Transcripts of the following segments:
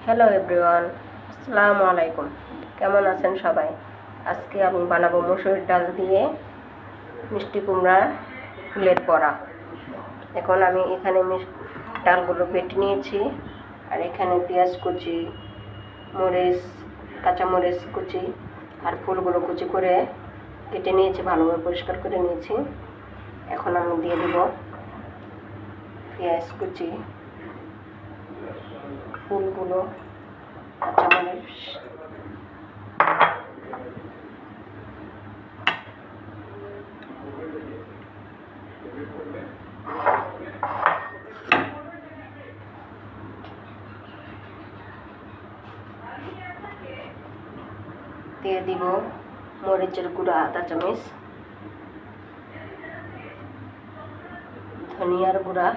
Hello everyone, আসসালামু আলাইকুম। কেমন আছেন সবাই? আজকে আমি বানাবো মসুর ডাল দিয়ে মিষ্টি কুমড়ার ফুলের বড়া। এখন আমি এখানে ডালগুলো বেটে নিয়েছি, আর এখানে পেঁয়াজ কুচি, মরিচ, কাঁচামরিচ কুচি আর ফুলগুলো কুচি করে কেটে নিয়েছি, ভালোভাবে পরিষ্কার করে নিয়েছি। এখন আমি দিয়ে দেব পেঁয়াজ কুচি, ফুলগুলো, কাঁচামরিচ, দিয়ে দিব মরিচের গুঁড়া আধা চামচ, ধনিয়ার গুঁড়া,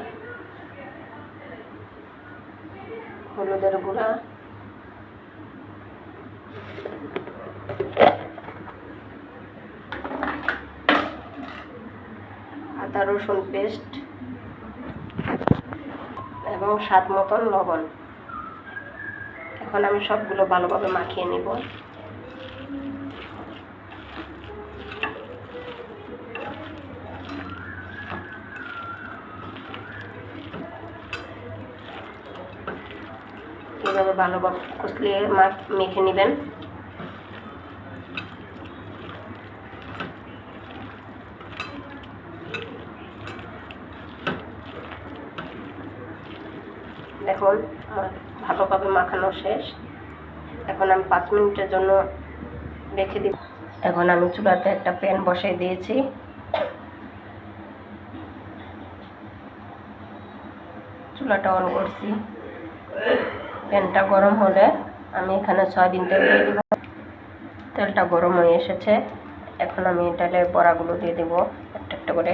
হলুদের গুঁড়া, আদা রসুন পেস্ট এবং স্বাদ মতন লবণ। এখন আমি সবগুলো ভালোভাবে মাখিয়ে নিব। এভাবে ভালোভাবে কষলিয়ে মেখে নেবেন। দেখুন আমার ভালোভাবে মাখানো শেষ। এখন আমি 5 মিনিটের জন্য রেখে দিব। এখন আমি চুলাতে একটা প্যান বসাই দিয়েছি। চুলাটা অন করছি। প্যানটা গরম হলে আমি এখানে সয়াবিন তেল দিয়ে দেব। তেলটা গরম হয়ে এসেছে। এখন আমি ডালের বড়াগুলো দিয়ে দেব একটা একটা করে।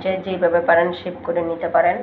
যে যেভাবে পারেন শেপ করে নিতে পারেন।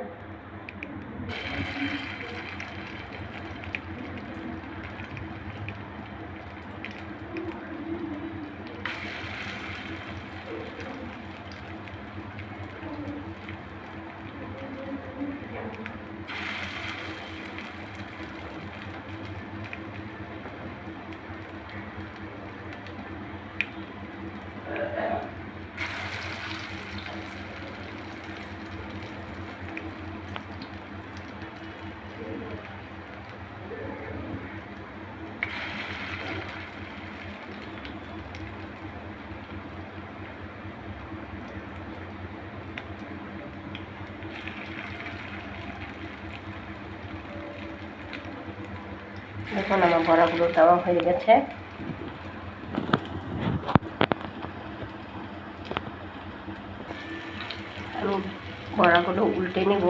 দেখুন আমার বড়াগুলো দেওয়া হয়ে গেছে। আমি বড়াগুলো উল্টে নেব।